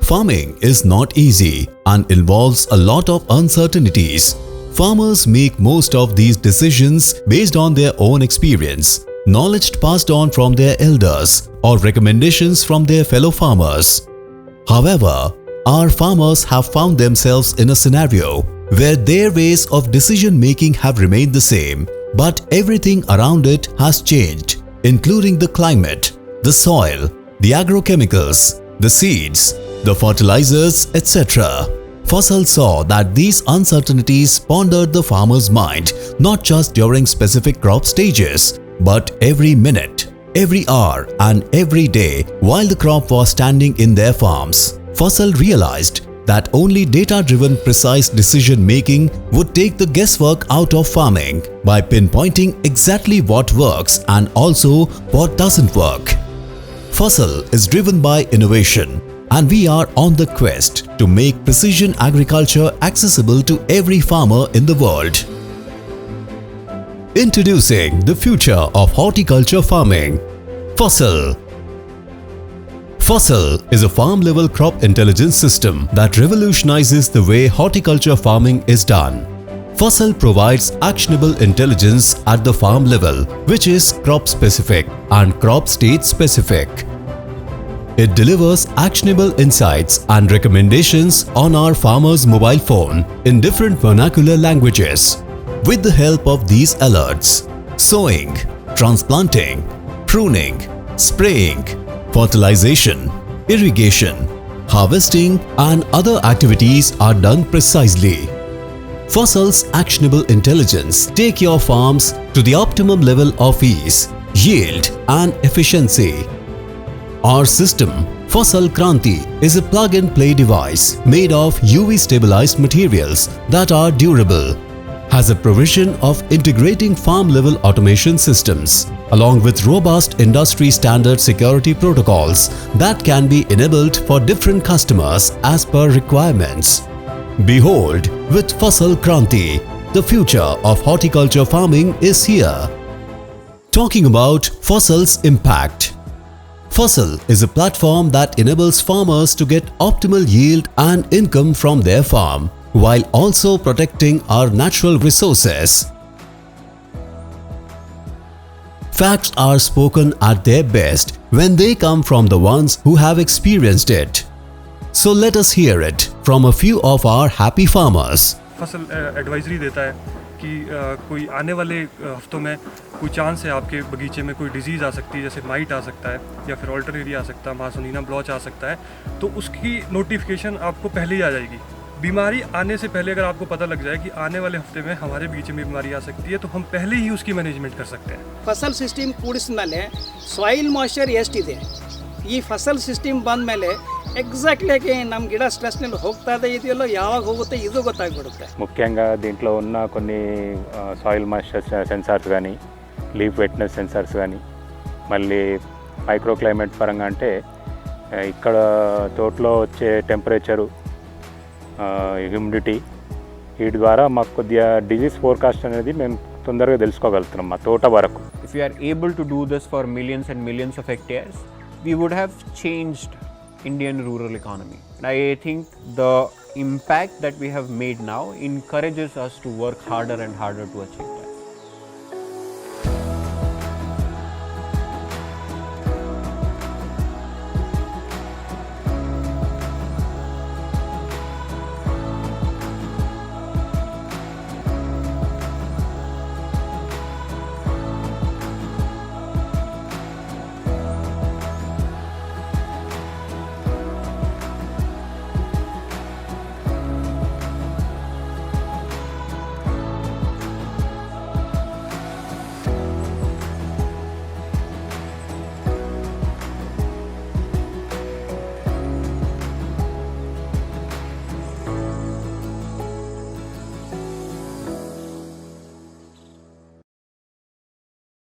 Farming is not easy and involves a lot of uncertainties. Farmers make most of these decisions based on their own experience, knowledge passed on from their elders, or recommendations from their fellow farmers. However, our farmers have found themselves in a scenario where their ways of decision making have remained the same, but everything around it has changed, including the climate, the soil, the agrochemicals, the seeds, the fertilizers, etc. Fasal saw that these uncertainties pondered the farmer's mind not just during specific crop stages, but every minute, every hour and every day while the crop was standing in their farms. Fasal realized that only data-driven precise decision-making would take the guesswork out of farming by pinpointing exactly what works and also what doesn't work. Fasal is driven by innovation, and we are on the quest to make precision agriculture accessible to every farmer in the world. Introducing the future of horticulture farming. Fasal. Fasal is a farm-level crop intelligence system that revolutionizes the way horticulture farming is done. Fasal provides actionable intelligence at the farm level, which is crop-specific and crop state-specific. It delivers actionable insights and recommendations on our farmer's mobile phone in different vernacular languages. With the help of these alerts, sowing, transplanting, pruning, spraying, fertilization, irrigation, harvesting and other activities are done precisely. Fasal's actionable intelligence take your farms to the optimum level of ease, yield and efficiency. Our system, Fasal Kranti, is a plug-and-play device made of UV-stabilized materials that are durable, has a provision of integrating farm-level automation systems, along with robust industry-standard security protocols that can be enabled for different customers as per requirements. Behold, with Fasal Kranti, the future of horticulture farming is here. Talking about Fasal's impact. Fasal is a platform that enables farmers to get optimal yield and income from their farm, while also protecting our natural resources. Facts are spoken at their best when they come from the ones who have experienced it. So let us hear it from a few of our happy farmers. फसल advisory देता है कि कोई आने वाले हफ्तों में कोई चांस है आपके बगीचे में कोई डिजीज़ आ सकती है, जैसे माइट आ सकता है या फिर ऑल्टरनेरिया आ सकता है, मासोनीना ब्लॉच आ सकता है, तो उसकी नोटिफिकेशन आपको पहले ही आ जाएगी। बीमारी आने से पहले अगर आपको पता लग जाए कि आने वाले हफ्ते में हमारे बगीचे में बीमारी आ सकती है, तो हम पहले ही उसकी मैनेजमेंट कर सकते हैं। ಫಸಲ್ ಸಿಸ್ಟಮ್ ಕೂಡಿಸಿದ್ಮೇಲೆ ಸಾಯಿಲ್ ಮಾಯ್ಶ್ಚರ್ ಎಷ್ಟಿದೆ, ಈ ಫಸಲ್ ಸಿಸ್ಟಮ್ ಬಂದ ಮೇಲೆ ఎగ్జాక్ట్లీ ನಮ್ಮ గిಡ స్ట్రెస్ನಲ್ಲಿ ಹೋಗ್ತಾ ಇದೆಯಲ್ಲೋ ಯಾವಾಗ ಹೋಗುತ್ತೆ ಇದು ಗೊತ್ತಾಗ್ಬಿಡುತ್ತೆ. ముఖ్యంగా దీంట్లో ఉన్న కొన్ని సాయిల్ మాయిశ్చర్ సెన్సార్స్ కానీ, లీఫ్ వెట్నెస్ సెన్సార్స్ కానీ, మళ్ళీ మైక్రో క్లైమేట్ పరంగా అంటే ఇక్కడ తోటలో వచ్చే టెంపరేచరు, హ్యూమిడిటీ, వీటి ద్వారా మాకు కొద్దిగా డిజీజ్ ఫోర్కాస్ట్ అనేది మేము తొందరగా తెలుసుకోగలుగుతున్నాం మా తోట వరకు. If we are able to do this for millions and millions of hectares, we would have changed Indian rural economy. And I think the impact that we have made now encourages us to work harder and harder to achieve that.